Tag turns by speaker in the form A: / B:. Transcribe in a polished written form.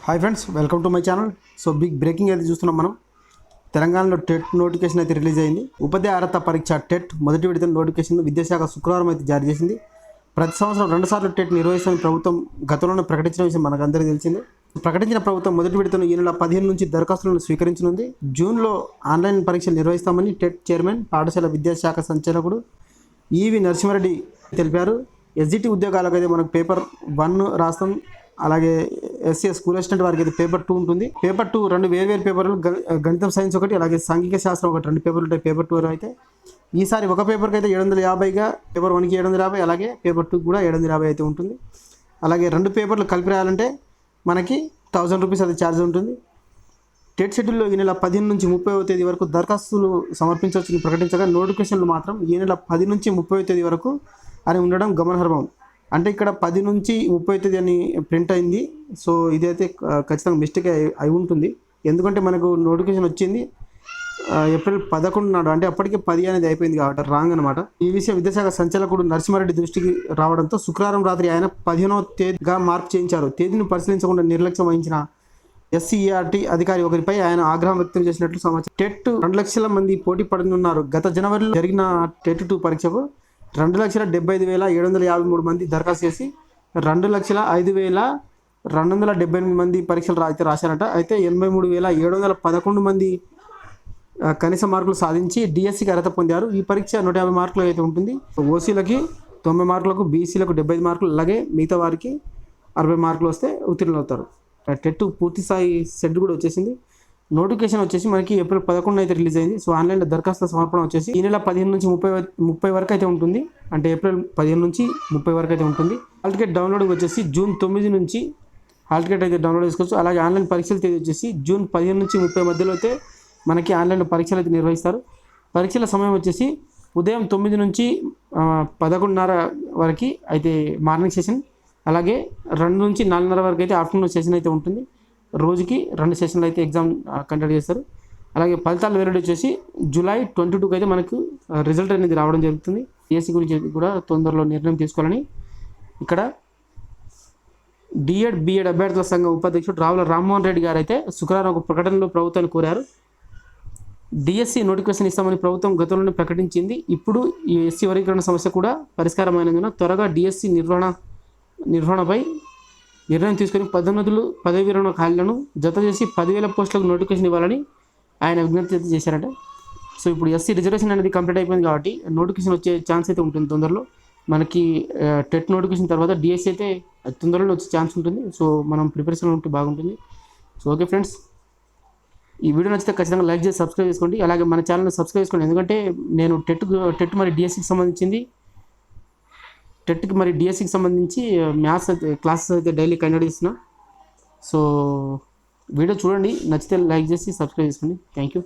A: Hi friends, welcome to my channel. So big breaking అయితే చూస్తున్నాం మనం. తెలంగాణలో టెట్ నోటిఫికేషన్ అయితే రిలీజ్ అయింది. ఉపాధ్యాయ అర్హత పరీక్ష టెట్ మొదటి విడత నోటిఫికేషన్ విద్యాశాఖ శుక్రవారం అయితే జారీ చేసింది. ప్రతి సంవత్సరం 2 సార్లు టెట్ నిర్వహిస్తామని ప్రభుత్వం గతంలోనే ప్రకటించిన విషయం మనకు అందరికీ తెలిసిందే. ప్రకటించిన ప్రభుత్వం మొదటి విడతను ఈ నెల 15 నుంచి దరఖాస్తులను స్వీకరించనుంది. జూన్లో ఆన్లైన్ పరీక్షలు నిర్వహిస్తామని టెట్ చైర్మన్, పాఠశాల విద్యాశాఖ సంచాలకుడు ఈవి నరసింహారెడ్డి తెలిపారు. ఎస్జిటి ఉద్యోగాలకు అయితే మనకు పేపర్ 1 రాస్తాం, అలాగే ఎస్సీ స్కూల్ అసిస్టెంట్ వారికి అయితే పేపర్ 2 ఉంటుంది. పేపర్ 2 2 వేర్వేరు పేపర్లు, గణితం సైన్స్ ఒకటి, అలాగే సాంఘిక శాస్త్రం ఒకటి, 2 పేపర్లు ఉంటాయి. పేపర్ 2 అయితే ఈసారి ఒక పేపర్కి అయితే 750గా, పేపర్ 1కి 750, అలాగే పేపర్ 2 కూడా 750 అయితే ఉంటుంది. అలాగే 2 పేపర్లు కలిపి రాయాలంటే మనకి 1000 రూపీస్ అయితే ఛార్జ్ ఉంటుంది. టెట్ షెడ్యూల్లో ఈ నెల 15 నుంచి 30వ తేదీ వరకు దరఖాస్తులు సమర్పించవచ్చని ప్రకటించగా నోటిఫికేషన్లు మాత్రం ఈ నెల 10 నుంచి 30వ తేదీ వరకు అని ఉండడం గమనార్హం. అంటే ఇక్కడ 10 నుంచి 30 తేదీ అని ప్రింట్ అయింది. సో ఇదైతే ఖచ్చితంగా మిస్టేక్ అయి ఉంటుంది. ఎందుకంటే మనకు నోటిఫికేషన్ వచ్చింది ఏప్రిల్ 11 నాడు, అంటే అప్పటికే 10 అనేది అయిపోయింది కాబట్టి రాంగ్ అనమాట. ఈ విషయం విద్యాశాఖ సంచాలకుడు నరసింహారెడ్డి దృష్టికి రావడంతో శుక్రవారం రాత్రి ఆయన 15వ తేదీగా మార్పు చేయించారు. తేదీని పరిశీలించకుండా నిర్లక్ష్యం వహించిన ఎస్సీఈఆర్టీ అధికారి ఒకరిపై ఆయన ఆగ్రహం వ్యక్తం చేసినట్లు సమాచారం. టెట్ 2 లక్షల మంది పోటీ పడనున్నారు. గత జనవరిలో జరిగిన టెట్ 2 పరీక్షకు 2,75,753 మంది దరఖాస్తు చేసి 2,05,278 మంది పరీక్షలు అయితే రాశారట. అయితే 83,711 మంది కనీస మార్కులు సాధించి డిఎస్సికి అర్హత పొందారు. ఈ పరీక్ష 150 మార్కులు అయితే ఉంటుంది. ఓసీలకి 90 మార్కులకు, బీసీలకు 75 మార్కులు, అలాగే మిగతా వారికి 60 మార్కులు వస్తే ఉత్తీర్ణులు అవుతారు. టెట్ పూర్తి స్థాయి సెట్ కూడా వచ్చేసింది. నోటిఫికేషన్ వచ్చేసి మనకి ఏప్రిల్ 11 అయితే రిలీజ్ అయింది. సో ఆన్లైన్లో దరఖాస్తు సమర్పణ వచ్చేసి ఈ నెల 15 నుంచి 30 వరకు అయితే ఉంటుంది. అంటే ఏప్రిల్ 15 నుంచి 30 వరకు అయితే ఉంటుంది. హాల్ టికెట్ డౌన్లోడింగ్ వచ్చేసి జూన్ 9 నుంచి హాల్ టికెట్ అయితే డౌన్లోడ్ చేసుకోవచ్చు. అలాగే ఆన్లైన్ పరీక్షల తేదీ వచ్చేసి జూన్ 15 నుంచి 30 మధ్యలో అయితే మనకి ఆన్లైన్లో పరీక్షలు అయితే నిర్వహిస్తారు. పరీక్షల సమయం వచ్చేసి ఉదయం 9 నుంచి 11:30 వరకు అయితే మార్నింగ్ సెషన్, అలాగే 2 నుంచి 4:30 వరకు అయితే ఆఫ్టర్నూన్ సెషన్ అయితే ఉంటుంది. రోజుకి 2 సెషన్లు అయితే ఎగ్జామ్ కండక్ట్ చేస్తారు. అలాగే ఫలితాలు వెల్లడి వచ్చేసి జూలై 22కి అయితే మనకు రిజల్ట్ అనేది రావడం జరుగుతుంది. డిఎస్సి గురించి కూడా తొందరలో నిర్ణయం తీసుకోవాలని ఇక్కడ డిఎడ్, బిఎడ్ అభ్యర్థుల సంఘం ఉపాధ్యక్షుడు రావుల రామ్మోహన్ రెడ్డి గారు అయితే శుక్రవారం ఒక ప్రకటనలో ప్రభుత్వాన్ని కోరారు. డిఎస్సి నోటిఫికేషన్ ఇస్తామని ప్రభుత్వం గతంలోనే ప్రకటించింది. ఇప్పుడు ఈ ఎస్సీ వర్గీకరణ సమస్య కూడా పరిష్కారమైనందున త్వరగా డిఎస్సి నిర్వహణపై నిర్ణయం తీసుకుని పదవి విరమణ ఖాళీలను జత చేసి 10,000 పోస్టులకు నోటిఫికేషన్ ఇవ్వాలని ఆయన విజ్ఞప్తి చేశారట. సో ఇప్పుడు ఎస్సీ రిజర్వేషన్ అనేది కంప్లీట్ అయిపోయింది కాబట్టి నోటిఫికేషన్ వచ్చే ఛాన్స్ అయితే ఉంటుంది తొందరలో. మనకి టెట్ నోటిఫికేషన్ తర్వాత డిఎస్సి అయితే తొందరలో వచ్చే ఛాన్స్ ఉంటుంది. సో మనం ప్రిపరేషన్ ఉంటే బాగుంటుంది. సో ఓకే ఫ్రెండ్స్, ఈ వీడియో నచ్చితే ఖచ్చితంగా లైక్ చేసి సబ్స్క్రైబ్ చేసుకోండి. అలాగే మన ఛానల్ని సబ్స్క్రైబ్ చేసుకోండి. ఎందుకంటే నేను టెట్ మరి డిఎస్సికి సంబంధించింది, టెట్కి మరి డిఎస్సికి సంబంధించి మ్యాథ్స్ అయితే క్లాసెస్ అయితే డైలీ కండక్ట్ చేస్తున్నా. సో వీడియో చూడండి, నచ్చితే లైక్ చేసి సబ్స్క్రైబ్ చేసుకోండి. Thank you.